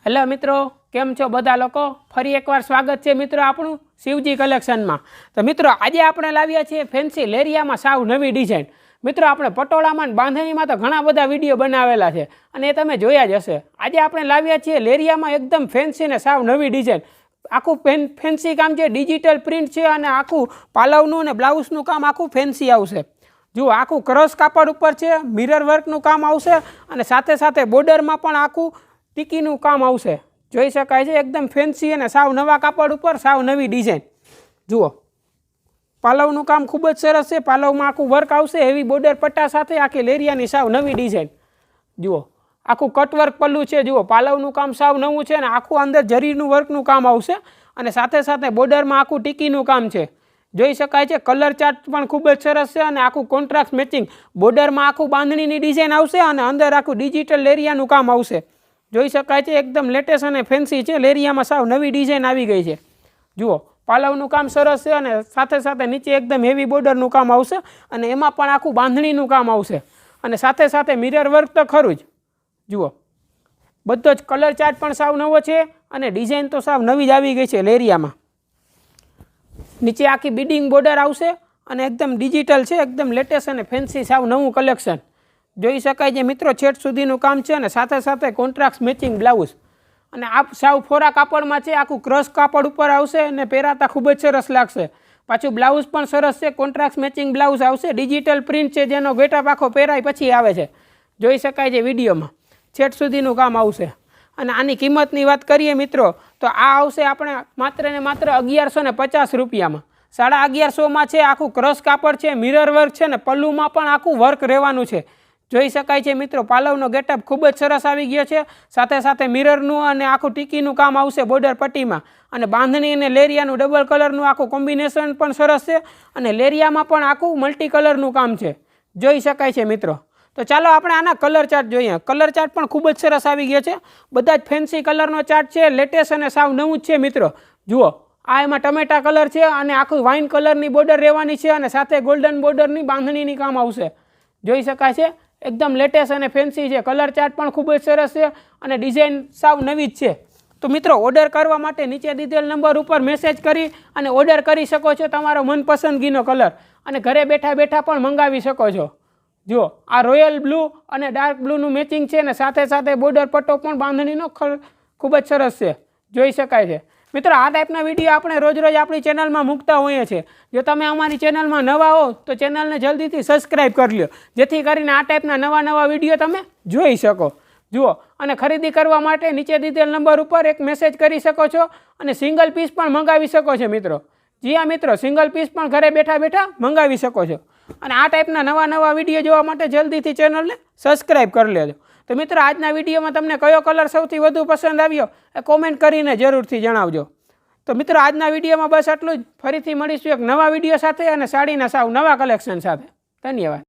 Hello મિત્રો, કેમ છો બધા લોકો? ફરી એકવાર સ્વાગત છે મિત્રો આપણું શિવજી કલેક્શનમાં। તો મિત્રો આજે આપણે લાવ્યા છીએ ફેન્સી લેરિયામાં સાવ નવી ડિઝાઇન। મિત્રો આપણે પટોળામાં બાંધણીમાં તો ઘણા બધા વિડીયો બનાવેલા છે અને એ તમે જોયા જ હશે। આજે આપણે લાવ્યા છીએ લેરિયામાં એકદમ ફેન્સી ને સાવ નવી ડિઝાઇન। આખું ફેન્સી કામ છે, ડિજિટલ પ્રિન્ટ છે અને આખું પાલવનું અને બ્લાઉઝનું કામ આખું ફેન્સી આવશે। જુઓ, આખું ક્રોસ કાપડ ઉપર છે, મિરર વર્કનું કામ આવશે અને સાથે સાથે બોર્ડરમાં પણ આખું ટીકીનું કામ આવશે। જોઈ શકાય છે એકદમ ફેન્સી અને સાવ નવા કાપડ ઉપર સાવ નવી ડિઝાઇન। જુઓ, પાલવનું કામ ખૂબ જ સરસ છે। પાલવમાં આખું વર્ક આવશે, હેવી બોર્ડર પટ્ટા સાથે આખી લેરિયાની સાવ નવી ડિઝાઇન। જુઓ, આખું કટવર્ક પલ્લું છે। જુઓ, પાલવનું કામ સાવ નવું છે અને આખું અંદર જરીનું વર્કનું કામ આવશે અને સાથે સાથે બોર્ડરમાં આખું ટીકીનું કામ છે। જોઈ શકાય છે કલર ચાર્ટ પણ ખૂબ જ સરસ છે અને આખું કોન્ટ્રાસ્ટ મેચિંગ બોર્ડરમાં આખું બાંધણીની ડિઝાઇન આવશે અને અંદર આખું ડિજિટલ લેરિયાનું કામ આવશે। જોઈ શકાય છે એકદમ લેટેસ્ટ અને ફેન્સી છે, લેરિયામાં સાવ નવી ડિઝાઇન આવી ગઈ છે। જુઓ, પાલવનું કામ સરસ છે અને સાથે સાથે નીચે એકદમ હેવી બોર્ડરનું કામ આવશે અને એમાં પણ આખું બાંધણીનું કામ આવશે અને સાથે સાથે મિરર વર્ક તો ખરું જ। જુઓ, બધો જ કલર ચાર્ટ પણ સાવ નવો છે અને ડિઝાઇન તો સાવ નવી જ આવી ગઈ છે લેરિયામાં। નીચે આખી બીડિંગ બોર્ડર આવશે અને એકદમ ડિજિટલ છે, એકદમ લેટેસ્ટ અને ફેન્સી સાવ નવું કલેક્શન। જોઈ શકાય છે મિત્રો છેટ સુધીનું કામ છે અને સાથે સાથે કોન્ટ્રાસ્ટ મેચિંગ બ્લાઉઝ અને આ સાવ ફોરા કાપડમાં છે, આખું ક્રશ કાપડ ઉપર આવશે અને પહેરાતા ખૂબ જ સરસ લાગશે। પાછું બ્લાઉઝ પણ સરસ છે, કોન્ટ્રાસ્ટ મેચિંગ બ્લાઉઝ આવશે, ડિજિટલ પ્રિન્ટ છે જેનો ગેટઅપ આખો પહેરાય પછી આવે છે। જોઈ શકાય છે વિડીયોમાં છેટ સુધીનું કામ આવશે અને આની કિંમતની વાત કરીએ મિત્રો તો આ આવશે આપણે માત્ર ને માત્ર 1150 રૂપિયામાં। 1150માં છે, આખું ક્રશ કાપડ છે, મિરર વર્ક છે ને પલ્લુમાં પણ આખું વર્ક રહેવાનું છે। જોઈ શકાય છે મિત્રો પાલવનો ગેટઅપ ખૂબ જ સરસ આવી ગયો છે, સાથે સાથે મિરરનું અને આખું ટીકીનું કામ આવશે બોર્ડર પટ્ટીમાં અને બાંધણી અને લેરિયાનું ડબલ કલરનું આખું કોમ્બિનેશન પણ સરસ છે અને લેરિયામાં પણ આખું મલ્ટી કલરનું કામ છે। જોઈ શકાય છે મિત્રો। તો ચાલો આપણે આના કલર ચાર્ટ જોઈએ। કલર ચાર્ટ પણ ખૂબ જ સરસ આવી ગયો છે, બધા જ ફેન્સી કલરનો ચાર્ટ છે, લેટેસ્ટ અને સાવ નવું જ છે મિત્રો। જુઓ, આ એમાં ટમેટા કલર છે અને આખું વાઇન કલરની બોર્ડર રહેવાની છે અને સાથે ગોલ્ડન બોર્ડરની બાંધણીની કામ આવશે। જોઈ શકાય છે એકદમ લેટેસ્ટ અને ફેન્સી છે, કલર ચાર્ટ પણ ખૂબ જ સરસ છે અને ડિઝાઇન સાવ નવી જ છે। તો મિત્રો ઓર્ડર કરવા માટે નીચે દીધેલ નંબર ઉપર મેસેજ કરી અને ઓર્ડર કરી શકો છો તમારો મનપસંદગીનો કલર અને ઘરે બેઠા બેઠા પણ મંગાવી શકો છો। જુઓ, આ રોયલ બ્લુ અને ડાર્ક બ્લુનું મેચિંગ છે અને સાથે સાથે બોર્ડર પટ્ટો પણ બાંધણીનો ખૂબ જ સરસ છે। જોઈ શકાય છે મિત્રો આ ટાઈપના વિડીયો આપણે રોજ રોજ આપણી ચેનલમાં મૂકતા હોઈએ છીએ। જો તમે અમારી ચેનલમાં નવા હો તો ચેનલને જલ્દીથી સબસ્ક્રાઈબ કરી લો, જેથી કરીને આ ટાઈપના નવા વિડીયો તમે જોઈ શકો। જુઓ, અને ખરીદી કરવા માટે નીચે દીધેલ નંબર ઉપર એક મેસેજ કરી શકો છો અને સિંગલ પીસ પણ મંગાવી શકો છો મિત્રો। જી હા મિત્રો, સિંગલ પીસ પણ ઘરે બેઠા બેઠા મંગાવી શકો છો અને આ ટાઈપના નવા વિડીયો જોવા માટે જલ્દીથી ચેનલને સબસ્ક્રાઈબ કરી લેજો। તો મિત્રો આજના વિડીયોમાં તમને કયો કલર સૌથી વધુ પસંદ આવ્યો એ કોમેન્ટ કરીને જરૂરથી જણાવજો। તો મિત્રો આજના વિડીયોમાં બસ આટલું જ। ફરીથી મળીશું એક નવા વિડીયો સાથે અને સાડીના સાવ નવા કલેક્શન સાથે। ધન્યવાદ।